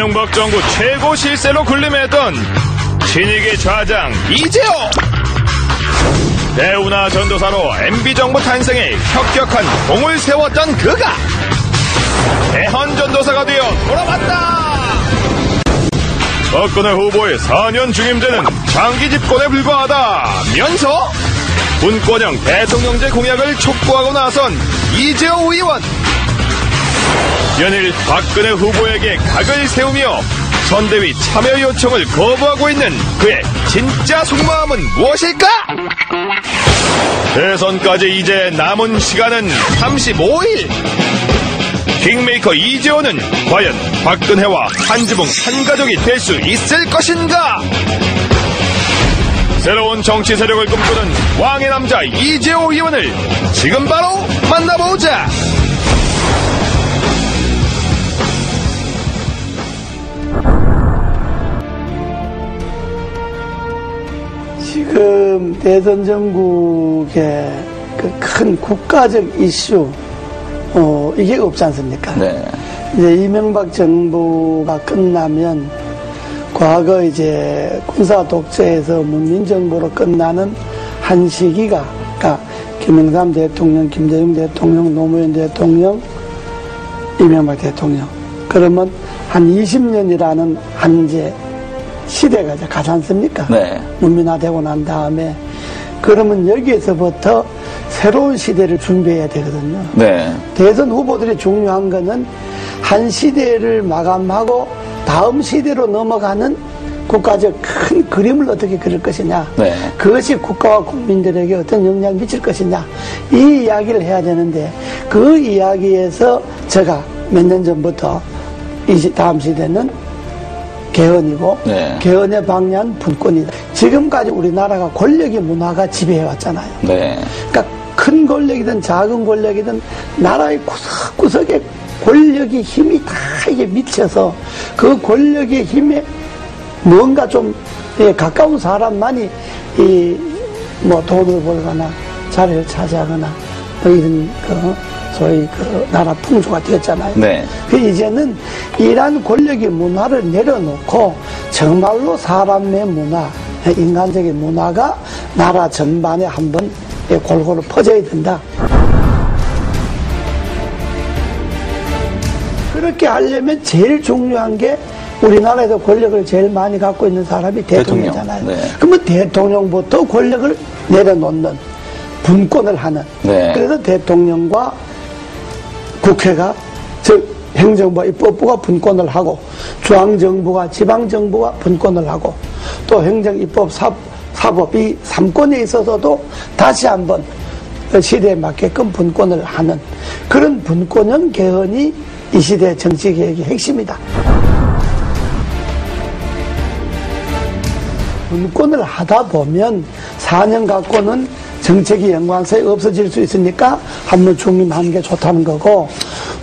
이명박 정부 최고 실세로 군림했던 신익의 좌장 이재호. 대우나 전도사로 MB정부 탄생에 혁혁한 공을 세웠던 그가 대헌전도사가 되어 돌아왔다. 박근혜 후보의 4년 중임제는 장기 집권에 불과하다면서 분권형 대통령제 공약을 촉구하고 나선 이재호 의원. 연일 박근혜 후보에게 각을 세우며 선대위 참여 요청을 거부하고 있는 그의 진짜 속마음은 무엇일까? 대선까지 이제 남은 시간은 35일. 킹메이커 이재호는 과연 박근혜와 한 지붕 한 가족이 될 수 있을 것인가? 새로운 정치 세력을 꿈꾸는 왕의 남자 이재호 의원을 지금 바로 만나보자. 지금 대선 전국의 그 큰 국가적 이슈 이게 없지 않습니까? 네. 이제 이명박 정부가 끝나면 과거 이제 군사 독재에서 문민정부로 끝나는 한 시기가, 그러니까 김영삼 대통령, 김대중 대통령, 노무현 대통령, 이명박 대통령. 그러면 한 20년이라는 한 이제 시대가 이제 가지 않습니까? 네. 문민화되고 난 다음에 그러면 여기에서부터 새로운 시대를 준비해야 되거든요. 네. 대선 후보들이 중요한 거는 한 시대를 마감하고 다음 시대로 넘어가는 국가적 큰 그림을 어떻게 그릴 것이냐. 네. 그것이 국가와 국민들에게 어떤 영향을 미칠 것이냐. 이 이야기를 해야 되는데 그 이야기에서 제가 몇 년 전부터 다음 시대는 개헌이고 네. 개헌의 방향 분권이다. 지금까지 우리나라가 권력의 문화가 지배해왔잖아요. 네. 그러니까 큰 권력이든 작은 권력이든 나라의 구석구석에 권력의 힘이 다 이게 미쳐서 그 권력의 힘에 뭔가 좀 가까운 사람만이 뭐 돈을 벌거나 자리를 차지하거나 뭐 이런 소위 나라 풍조가 되었잖아요. 네. 이제는 이러한 권력의 문화를 내려놓고 정말로 사람의 문화, 인간적인 문화가 나라 전반에 한번 골고루 퍼져야 된다. 그렇게 하려면 제일 중요한 게 우리나라에서 권력을 제일 많이 갖고 있는 사람이 대통령이잖아요. 네. 그러면 대통령부터 권력을 내려놓는 분권을 하는. 네. 그래서 대통령과 국회가 즉 행정부와 입법부가 분권을 하고 중앙정부가 지방정부가 분권을 하고 또 행정, 입법, 사법 이 3권에 있어서도 다시 한번 시대에 맞게끔 분권을 하는 그런 분권형 개헌이 이 시대의 정치개혁의 핵심이다. 분권을 하다 보면 4년 갖고는 정책이 연관성이 없어질 수 있으니까 한 번 중임하는 게 좋다는 거고,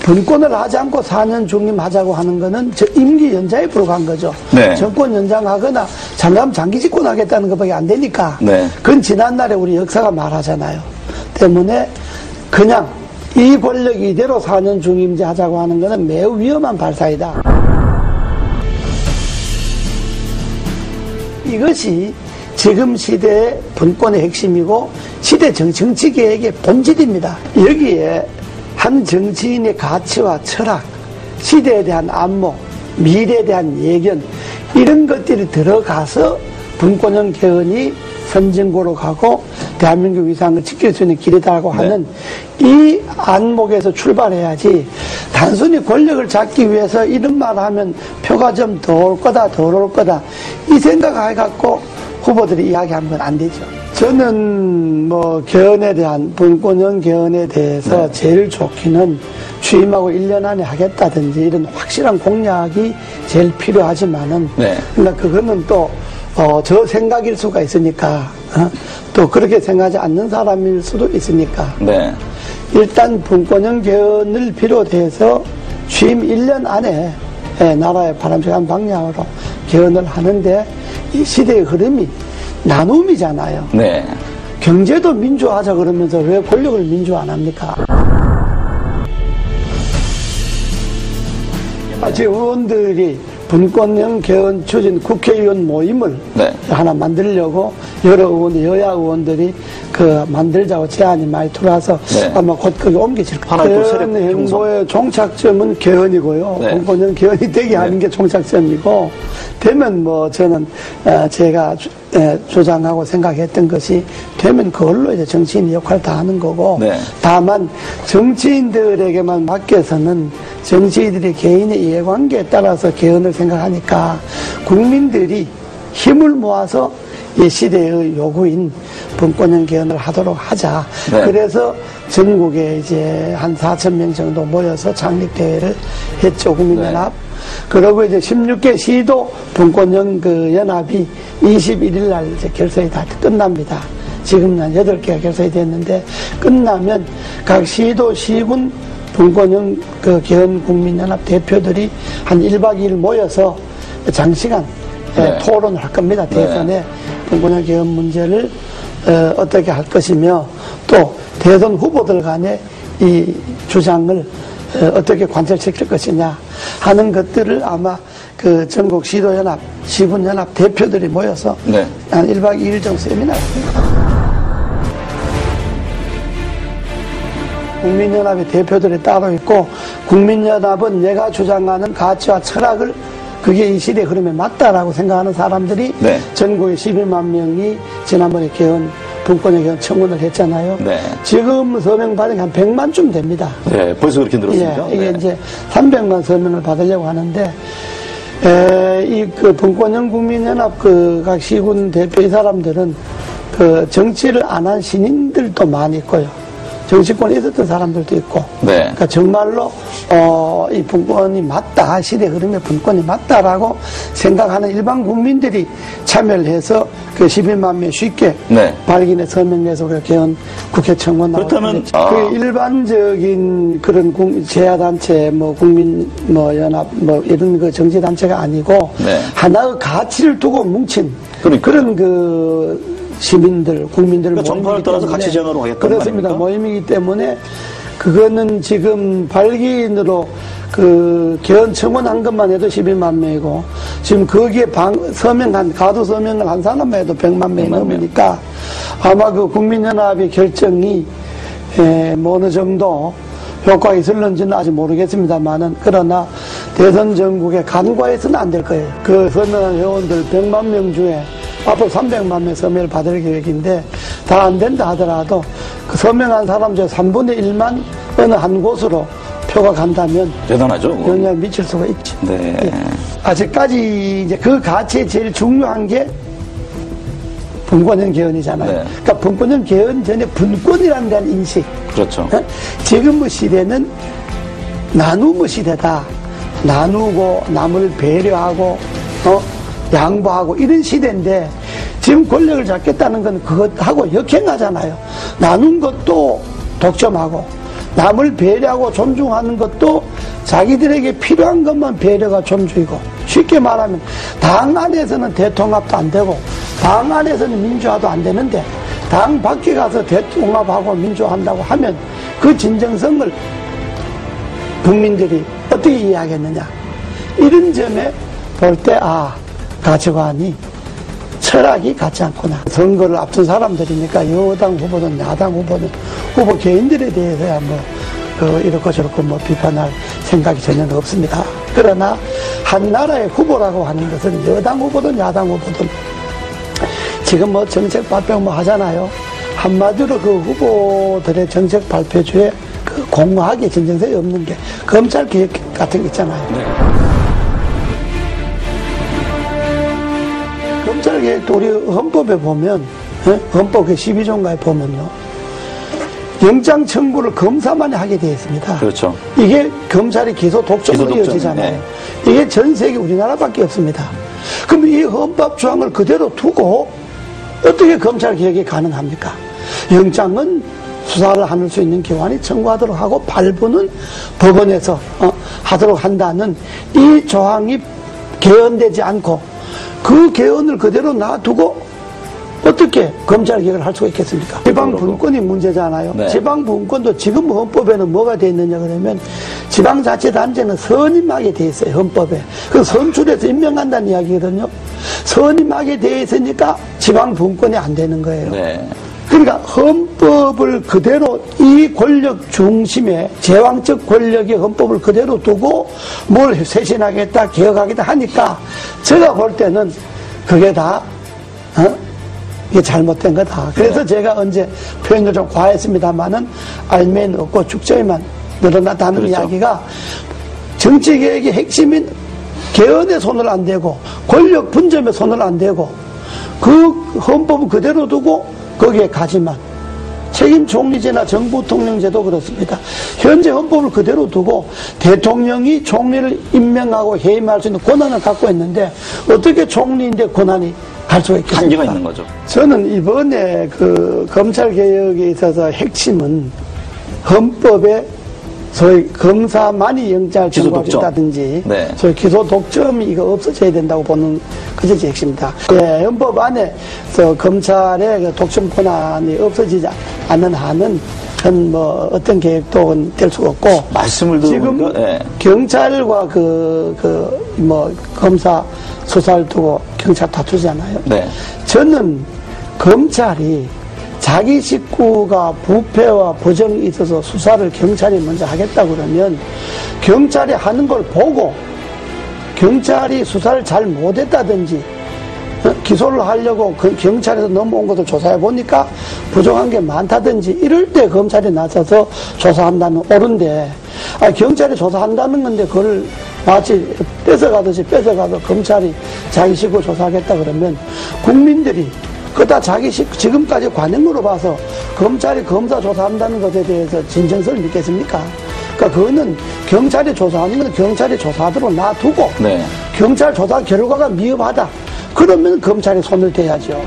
분권을 하지 않고 4년 중임하자고 하는 거는 임기 연장에 불과한 거죠. 네. 정권 연장하거나 장관 장기 집권하겠다는 것밖에 안 되니까. 네. 그건 지난날에 우리 역사가 말하잖아요. 때문에 그냥 이 권력 이대로 4년 중임제 하자고 하는 거는 매우 위험한 발상이다. 이것이 지금 시대의 분권의 핵심이고 시대 정치개혁의 본질입니다. 여기에 한 정치인의 가치와 철학, 시대에 대한 안목, 미래에 대한 예견 이런 것들이 들어가서 분권형 개헌이 선진국으로 가고 대한민국 위상을 지킬 수 있는 길이다라고 하는 이 안목에서 출발해야지 단순히 권력을 잡기 위해서 이런 말을 하면 표가 좀 더 올 거다 덜 올 거다 이 생각을 해갖고 후보들이 이야기하면 안 되죠. 저는 뭐 개헌에 대한 분권형 개헌에 대해서 제일 좋기는 취임하고 1년 안에 하겠다든지 이런 확실한 공약이 제일 필요하지만은 그러니까 그거는 또 저 생각일 수가 있으니까 또 그렇게 생각하지 않는 사람일 수도 있으니까 일단 분권형 개헌을 비롯해서 취임 1년 안에 나라의 바람직한 방향으로 개헌을 하는데 이 시대의 흐름이 나눔이잖아요. 경제도 민주화하자 그러면서 왜 권력을 민주화 안 합니까? 제 의원들이 분권형 개헌 추진 국회의원 모임을 네. 하나 만들려고 여러 의원, 여야 의원들이 만들자고 제안이 많이 들어와서 네. 아마 곧 거기 옮겨질 거예요. 하나의 또 세력 개헌 형성. 행보의 종착점은 개헌이고요. 네. 분권형 개헌이 되게 하는 게 종착점이고, 되면 저는 제가 주장하고 생각했던 것이 되면 그걸로 이제 정치인이 역할을 다 하는 거고, 네. 다만 정치인들에게만 맡겨서는 정치인들이 개인의 이해관계에 따라서 개헌을 생각하니까 국민들이 힘을 모아서 이 시대의 요구인 분권형 개헌을 하도록 하자. 네. 그래서 전국에 이제 한 4,000명 정도 모여서 창립대회를 했죠, 국민연합. 네. 그러고 이제 16개 시도 분권형 연합이 21일 날 이제 결성이 다 끝납니다. 지금 한 8개가 결성이 됐는데, 끝나면 각 시도, 시군 분권형 개헌 국민연합 대표들이 한 1박 2일 모여서 장시간 네. 토론을 할 겁니다. 대선에 분권형 개헌 문제를 어떻게 할 것이며, 또 대선 후보들 간의 이 주장을 어떻게 관철시킬 것이냐 하는 것들을 아마 전국 시도연합, 시군연합 대표들이 모여서 네. 한 1박 2일 정도 세미나를 합니다. 국민연합의 대표들이 따로 있고, 국민연합은 내가 주장하는 가치와 철학을 그게 이 시대의 흐름에 맞다라고 생각하는 사람들이 네. 전국에 12만 명이 지난번에 분권형 개헌 청원을 했잖아요. 네. 지금 서명 받은 게 한 100만쯤 됩니다. 네, 벌써 그렇게 늘었습니까? 예, 이게 네. 이제 300만 서명을 받으려고 하는데, 이 분권형 국민연합 각 시군 대표 이 사람들은 정치를 안 한 신인들도 많이 있고요. 정치권에 있었던 사람들도 있고. 네. 그러니까 정말로 이 분권이 맞다, 시대 흐름에 분권이 맞다라고 생각하는 일반 국민들이 참여를 해서 12만 명 쉽게 네. 발견해 서명해서 우리가 개헌 국회 청원 나오고. 그렇다면 일반적인 그런 제야단체, 연합, 이런 정치단체가 아니고 네. 하나의 가치를 두고 뭉친 그러니까요. 그런 시민들, 국민들 그러니까 정파를 떠나서 같이 정하러 하겠다는 그렇습니다. 말입니까? 모임이기 때문에 그거는 지금 발기인으로 개헌 청원한 것만 해도 12만 명이고, 지금 거기에 가두 서명을 한 사람만 해도 100만 명이 넘으니까 아마 국민연합의 결정이 어느 정도 효과가 있을는지는 아직 모르겠습니다만은, 그러나 대선 전국에 간과해서는 안 될 거예요. 서명한 회원들 100만 명 중에 앞으로 300만 명 서명을 받을 계획인데, 다 안 된다 하더라도 서명한 사람 중에 3분의 1만 어느 한 곳으로 표가 간다면 대단하죠. 영향을 미칠 수가 있죠. 네. 예. 아직까지 이제 그 가치에 제일 중요한 게 분권형 개헌이잖아요. 네. 그러니까 분권형 개헌 전에 분권이라는 데한 인식. 그렇죠. 지금의 시대는 나눔의 시대다. 나누고 남을 배려하고 양보하고 이런 시대인데, 지금 권력을 잡겠다는 건 그것하고 역행하잖아요. 나눈 것도 독점하고 남을 배려하고 존중하는 것도 자기들에게 필요한 것만 배려가 존중이고, 쉽게 말하면 당 안에서는 대통합도 안 되고 당 안에서는 민주화도 안 되는데, 당 밖에 가서 대통합하고 민주화한다고 하면 그 진정성을 국민들이 어떻게 이해하겠느냐. 이런 점에 볼 때 가치관이, 철학이 같지 않구나. 선거를 앞둔 사람들이니까 여당 후보든 야당 후보든 후보 개인들에 대해서야 이렇고 저렇고 비판할 생각이 전혀 없습니다. 그러나 한 나라의 후보라고 하는 것은 여당 후보든 야당 후보든 지금 정책 발표 하잖아요. 한마디로 그 후보들의 정책 발표주에 공허하게 진정성이 없는 게 검찰 개혁 같은 게 있잖아요. 네. 검찰 개혁도 우리 헌법에 보면, 헌법 12조인가에 보면요, 영장 청구를 검사만이 하게 되어 있습니다. 그렇죠. 이게 검찰이 기소 독점으로 이어지잖아요. 네. 이게 전 세계 우리나라밖에 없습니다. 그럼 이 헌법 조항을 그대로 두고 어떻게 검찰 개혁이 가능합니까? 영장은 수사를 할 수 있는 기관이 청구하도록 하고 발부는 법원에서 하도록 한다는 이 조항이 개헌되지 않고 그 개헌을 그대로 놔두고 어떻게 검찰 개혁을 할 수가 있겠습니까? 지방분권이 문제잖아요. 네. 지방분권도 지금 헌법에는 뭐가 돼 있느냐 그러면 지방자치단체는 선임하게 돼 있어요. 헌법에. 그 선출해서 임명한다는 이야기거든요. 선임하게 돼 있으니까 지방분권이 안 되는 거예요. 네. 그러니까 헌법을 그대로 이 권력 중심에 제왕적 권력의 헌법을 그대로 두고 뭘 쇄신하겠다 개혁하겠다 하니까 제가 볼 때는 그게 다 이게 잘못된 거다. 그래서 제가 언제 표현을 좀 과했습니다만은 알면 없고 축제에만 늘어났다는 그렇죠. 이야기가 정치개혁의 핵심인 개헌에 손을 안 대고 권력 분점에 손을 안 대고 그 헌법을 그대로 두고 거기에 가지만 책임 총리제나 정부 통령제도 그렇습니다. 현재 헌법을 그대로 두고 대통령이 총리를 임명하고 해임할 수 있는 권한을 갖고 있는데 어떻게 총리인데 권한이 갈 수가 있겠습니까? 한계가 있는 거죠. 저는 이번에 그 검찰 개혁에 있어서 핵심은 헌법에 소위 검사만이 영장을 청구할 수 있다든지 네. 소위 기소 독점이 이거 없어져야 된다고 보는 그것이 핵심입니다. 네, 헌법 안에서 검찰의 그 독점 권한이 없어지지 않는 한은 전 뭐 어떤 계획도 될 수가 없고 말씀을 지금 들어보니까 네. 경찰과 뭐 검사 수사를 두고 경찰 다투잖아요. 네. 저는 검찰이 자기 식구가 부패와 부정이 있어서 수사를 경찰이 먼저 하겠다 그러면 경찰이 하는 걸 보고 경찰이 수사를 잘 못했다든지 기소를 하려고 경찰에서 넘어온 것을 조사해 보니까 부정한 게 많다든지 이럴 때 검찰이 나서서 조사한다는 옳은데 경찰이 조사한다는 건데 그걸 마치 뺏어가듯이 뺏어가서 검찰이 자기 식구 조사하겠다 그러면 국민들이 그다 자기 지금까지 관행으로 봐서 검찰이 검사 조사한다는 것에 대해서 진정성을 믿겠습니까? 그러니까 그거는 경찰이 조사하는 건 경찰이 조사하도록 놔두고 네. 경찰 조사 결과가 미흡하다. 그러면 검찰이 손을 대야죠.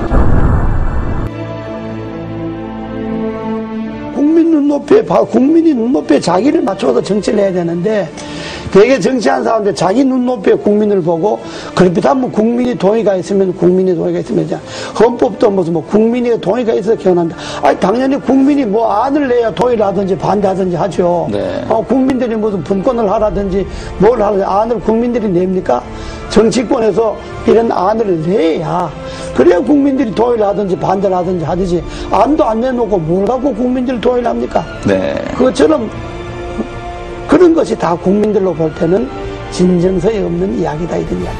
국민이 눈높이에 자기를 맞춰서 정치를 해야 되는데 되게 정치한 사람들 자기 눈높이에 국민을 보고 그렇다면 국민이 동의가 있으면 헌법도 무슨 뭐 국민이 동의가 있어서 개헌한다. 아니 당연히 국민이 뭐 안을 내야 동의를 하든지 반대하든지 하죠. 네. 국민들이 무슨 분권을 하라든지 뭘 하든지 안을 국민들이 냅니까? 정치권에서 이런 안을 내야 그래야 국민들이 동의를 하든지 반대를 하든지 하듯이 안도 안 내놓고 뭘 갖고 국민들이 동의를 합니까? 네. 그것처럼 그런 것이 다 국민들로 볼 때는 진정성이 없는 이야기다 이런 이야기.